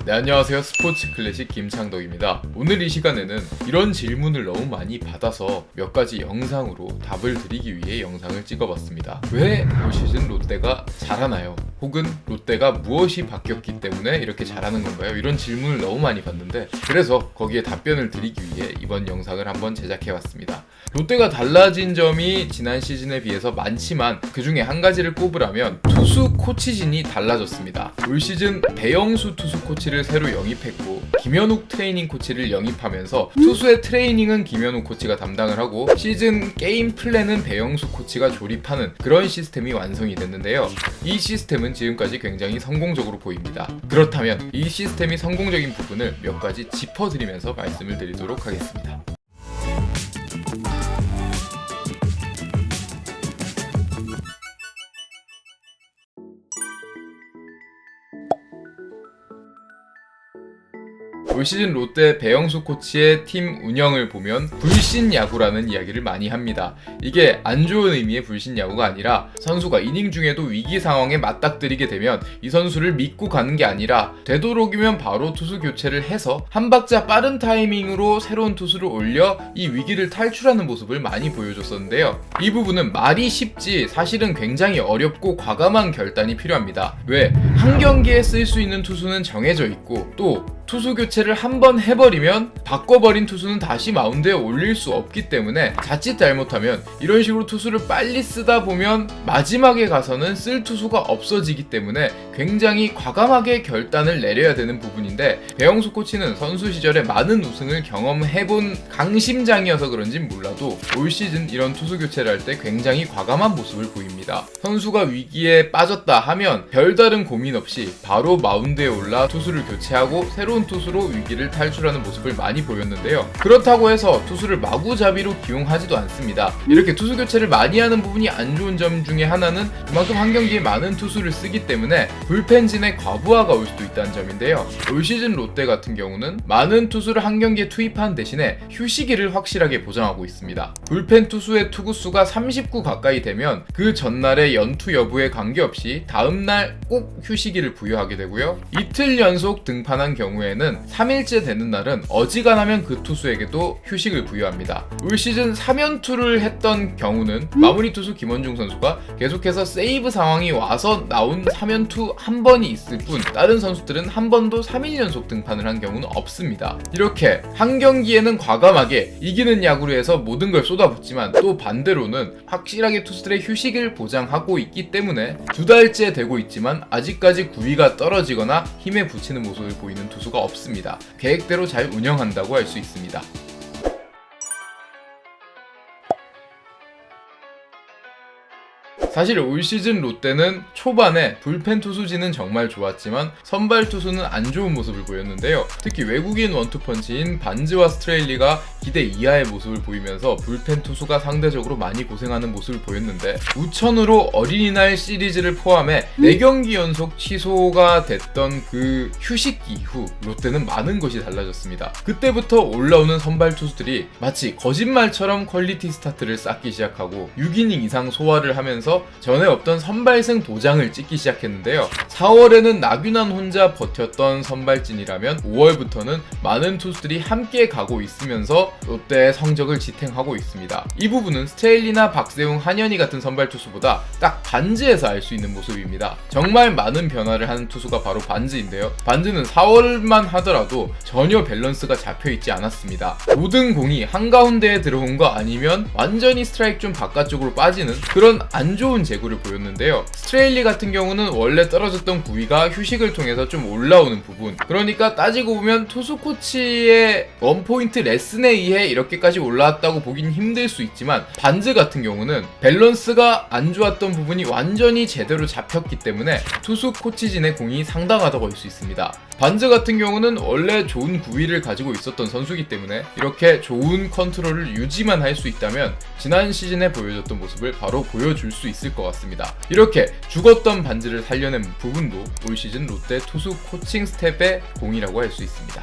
네, 안녕하세요. 스포츠 클래식 김창덕입니다. 오늘 이 시간에는 이런 질문을 너무 많이 받아서 몇 가지 영상으로 답을 드리기 위해 영상을 찍어봤습니다. 왜 올 시즌 롯데가 잘하나요? 혹은 롯데가 무엇이 바뀌었기 때문에 이렇게 잘하는 건가요? 이런 질문을 너무 많이 받는데, 그래서 거기에 답변을 드리기 위해 이번 영상을 한번 제작해봤습니다. 롯데가 달라진 점이 지난 시즌에 비해서 많지만 그 중에 한 가지를 꼽으라면 투수 코치진이 달라졌습니다. 올 시즌 배영수 투수 코치를 새로 영입했고 김현욱 트레이닝 코치를 영입하면서 투수의 트레이닝은 김현욱 코치가 담당을 하고 시즌 게임 플랜은 배영수 코치가 조립하는 그런 시스템이 완성이 됐는데요. 이 시스템은 지금까지 굉장히 성공적으로 보입니다. 그렇다면 이 시스템이 성공적인 부분을 몇 가지 짚어드리면서 말씀을 드리도록 하겠습니다. 올 시즌 롯데 배영수 코치의 팀 운영을 보면 불신 야구라는 이야기를 많이 합니다. 이게 안 좋은 의미의 불신 야구가 아니라 선수가 이닝 중에도 위기 상황에 맞닥뜨리게 되면 이 선수를 믿고 가는 게 아니라 되도록이면 바로 투수 교체를 해서 한 박자 빠른 타이밍으로 새로운 투수를 올려 이 위기를 탈출하는 모습을 많이 보여줬었는데요. 이 부분은 말이 쉽지 사실은 굉장히 어렵고 과감한 결단이 필요합니다. 왜? 한 경기에 쓸 수 있는 투수는 정해져 있고 또 투수 교체를 한번 해버리면 바꿔버린 투수는 다시 마운드에 올릴 수 없기 때문에 자칫 잘못하면 이런 식으로 투수를 빨리 쓰다 보면 마지막에 가서는 쓸 투수가 없어지기 때문에 굉장히 과감하게 결단을 내려야 되는 부분인데, 배영수 코치는 선수 시절에 많은 우승을 경험해본 강심장이어서 그런진 몰라도 올 시즌 이런 투수 교체를 할 때 굉장히 과감한 모습을 보입니다. 선수가 위기에 빠졌다 하면 별다른 고민 없이 바로 마운드에 올라 투수를 교체하고 새로운 투수로 위기를 탈출하는 모습을 많이 보였는데요. 그렇다고 해서 투수를 마구잡이로 기용하지도 않습니다. 이렇게 투수 교체를 많이 하는 부분이 안 좋은 점 중에 하나는 그만큼 한 경기에 많은 투수를 쓰기 때문에 불펜진의 과부하가 올 수도 있다는 점인데요. 올 시즌 롯데 같은 경우는 많은 투수를 한 경기에 투입한 대신에 휴식일을 확실하게 보장하고 있습니다. 불펜 투수의 투구수가 39 가까이 되면 그 전날의 연투 여부에 관계없이 다음날 꼭 휴식일을 부여하게 되고요. 이틀 연속 등판한 경우에는 3일째 되는 날은 어지간하면 그 투수에게도 휴식을 부여합니다. 올 시즌 3연투를 했던 경우는 마무리 투수 김원중 선수가 계속해서 세이브 상황이 와서 나온 3연투 한 번이 있을 뿐 다른 선수들은 한 번도 3일 연속 등판을 한 경우는 없습니다. 이렇게 한 경기에는 과감하게 이기는 야구로 해서 모든 걸 쏟아붓지만 또 반대로는 확실하게 투수들의 휴식을 보장하고 있기 때문에 두 달째 되고 있지만 아직까지 구위가 떨어지거나 힘에 부치는 모습을 보이는 투수가 없습니다. 계획대로 잘 운영한다고 할 수 있습니다. 사실 올 시즌 롯데는 초반에 불펜 투수진은 정말 좋았지만 선발 투수는 안 좋은 모습을 보였는데요. 특히 외국인 원투펀치인 반즈와 스트레일리가 기대 이하의 모습을 보이면서 불펜 투수가 상대적으로 많이 고생하는 모습을 보였는데, 우천으로 어린이날 시리즈를 포함해 4경기 연속 취소가 됐던 그 휴식 이후 롯데는 많은 것이 달라졌습니다. 그때부터 올라오는 선발 투수들이 마치 거짓말처럼 퀄리티 스타트를 쌓기 시작하고 6이닝 이상 소화를 하면서 전에 없던 선발승 도장을 찍기 시작했는데요. 4월에는 나균환 혼자 버텼던 선발진이라면 5월부터는 많은 투수들이 함께 가고 있으면서 롯데의 성적을 지탱하고 있습니다. 이 부분은 스트레일리나 박세웅, 한현희 같은 선발 투수보다 딱 반즈에서 알 수 있는 모습입니다. 정말 많은 변화를 하는 투수가 바로 반즈인데요. 반즈는 4월만 하더라도 전혀 밸런스가 잡혀있지 않았습니다. 모든 공이 한가운데에 들어온 거 아니면 완전히 스트라이크 좀 바깥쪽으로 빠지는 그런 안 좋은 제구를 보였는데요. 스트레일리 같은 경우는 원래 떨어졌던 구위가 휴식을 통해서 좀 올라오는 부분, 그러니까 따지고 보면 투수 코치의 원포인트 레슨에 의해 이렇게까지 올라왔다고 보긴 힘들 수 있지만, 반즈 같은 경우는 밸런스가 안 좋았던 부분이 완전히 제대로 잡혔기 때문에 투수 코치진의 공이 상당하다고 할 수 있습니다. 반즈 같은 경우는 원래 좋은 구위를 가지고 있었던 선수이기 때문에 이렇게 좋은 컨트롤을 유지만 할 수 있다면 지난 시즌에 보여줬던 모습을 바로 보여줄 수 있을 것 같습니다. 이렇게 죽었던 반즈를 살려낸 부분도 올 시즌 롯데 투수 코칭 스텝의 공이라고 할 수 있습니다.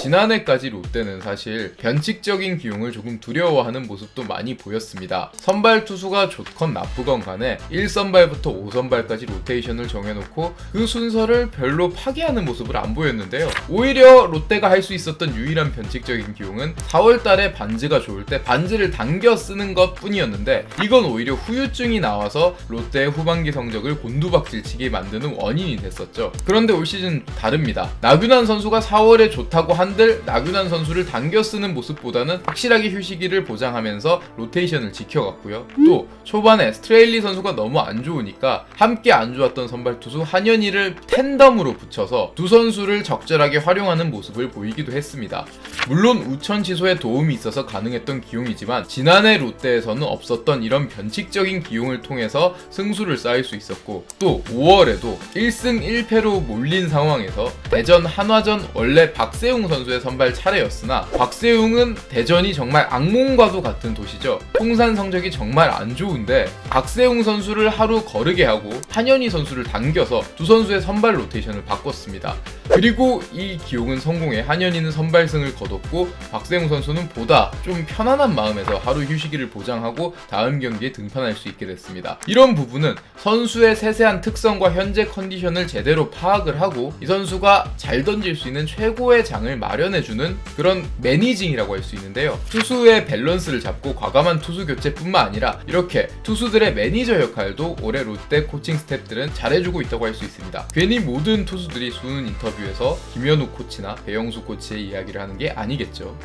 지난해까지 롯데는 사실 변칙적인 기용을 조금 두려워하는 모습도 많이 보였습니다. 선발 투수가 좋건 나쁘건 간에 1선발부터 5선발까지 로테이션을 정해놓고 그 순서를 별로 파괴하는 모습을 안 보였는데요. 오히려 롯데가 할 수 있었던 유일한 변칙적인 기용은 4월달에 반즈가 좋을 때 반즈를 당겨 쓰는 것 뿐이었는데, 이건 오히려 후유증이 나와서 롯데의 후반기 성적을 곤두박질치게 만드는 원인이 됐었죠. 그런데 올 시즌 다릅니다. 나균환 선수가 4월에 좋다고 한들 나균환 선수를 당겨 쓰는 모습보다는 확실하게 휴식기를 보장하면서 로테이션을 지켜갔고요. 또 초반에 스트레일리 선수가 너무 안 좋으니까 함께 안 좋았던 선발 투수 한현희를 탠덤으로 붙여서 두 선수를 적절하게 활용하는 모습을 보이기도 했습니다. 물론 우천 취소에 도움이 있어서 가능했던 기용이지만 지난해 롯데에서는 없었던 이런 변칙적인 기용을 통해서 승수를 쌓을 수 있었고, 또 5월에도 1승 1패로 몰린 상황에서 대전 한화전 원래 박세웅 선수의 선발 차례였으나 박세웅은 대전이 정말 악몽과도 같은 도시죠. 통산 성적이 정말 안 좋은데 박세웅 선수를 하루 거르게 하고 한현희 선수를 당겨서 두 선수의 선발 로테이션을 바꿨습니다. 그리고 이 기용은 성공해 한현희는 선발승을 거뒀고 박세웅 선수는 보다 좀 편안한 마음에서 하루 휴식일을 보장하고 다음 경기에 등판할 수 있게 됐습니다. 이런 부분은 선수의 세세한 특성과 현재 컨디션을 제대로 파악을 하고 이 선수가 잘 던질 수 있는 최고의 장을 마련해주는 그런 매니징이라고 할 수 있는데요. 투수의 밸런스를 잡고 과감한 투수 교체뿐만 아니라 이렇게 투수들의 매니저 역할도 올해 롯데 코칭 스태프들은 잘해주고 있다고 할 수 있습니다. 괜히 모든 투수들이 수능 인터뷰에서 김현우 코치나 배영수 코치의 이야기를 하는 게 아니겠죠.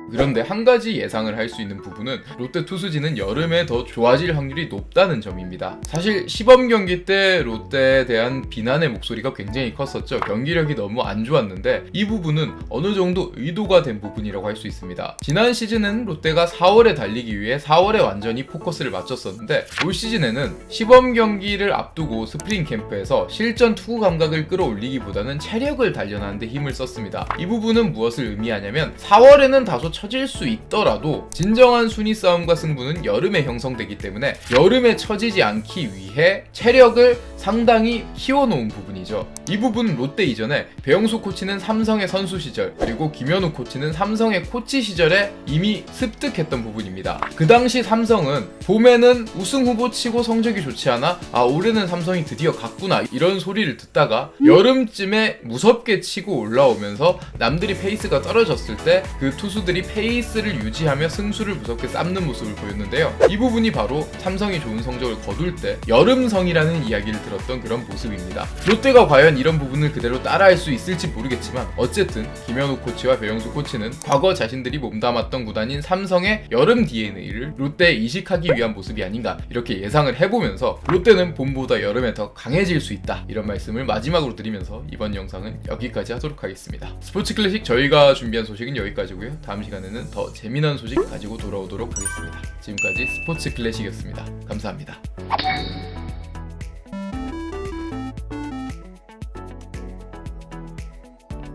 그런데 한 가지 예상을 할 수 있는 부분은 롯데 투수진은 여름에 더 좋아질 확률이 높다는 점입니다. 사실 시범 경기 때 롯데에 대한 비난의 목소리가 굉장히 컸었죠. 경기력이 너무 안 좋았는데 이 부분은 어느 정도 의도가 된 부분이라고 할 수 있습니다. 지난 시즌은 롯데가 4월에 달리기 위해 4월에 완전히 포커스를 맞췄었는데 올 시즌에는 시범 경기를 앞두고 스프링 캠프에서 실전 투구 감각을 끌어올리기보다는 체력을 단련하는 데 힘을 썼습니다. 이 부분은 무엇을 의미하냐면 4월에는 다소 처질 수 있더라도 진정한 순위 싸움과 승부는 여름에 형성되기 때문에 여름에 처지지 않기 위해 체력을 상당히 키워놓은 부분이죠. 이 부분은 롯데 이전에 배영수 코치는 삼성의 선수 시절, 그리고 김현우 코치는 삼성의 코치 시절에 이미 습득했던 부분입니다. 그 당시 삼성은 봄에는 우승 후보 치고 성적이 좋지 않아 올해는 삼성이 드디어 갔구나 이런 소리를 듣다가 여름쯤에 무섭게 치고 올라오면서 남들이 페이스가 떨어졌을 때 그 투수들이 페이스를 유지하며 승수를 무섭게 쌓는 모습을 보였는데요. 이 부분이 바로 삼성이 좋은 성적을 거둘 때 여름성이라는 이야기를 들었던 그런 모습입니다. 롯데가 과연 이런 부분을 그대로 따라할 수 있을지 모르겠지만 어쨌든 김현우 코치와 배영수 코치는 과거 자신들이 몸담았던 구단인 삼성의 여름 DNA를 롯데에 이식하기 위한 모습이 아닌가 이렇게 예상을 해보면서 롯데는 봄보다 여름에 더 강해질 수 있다 이런 말씀을 마지막으로 드리면서 이번 영상은 여기까지 하도록 하겠습니다. 스포츠 클래식 저희가 준비한 소식은 여기까지고요. 다음 시간에는 더 재미난 소식 가지고 돌아오도록 하겠습니다. 지금까지 스포츠 클래식이었습니다. 감사합니다.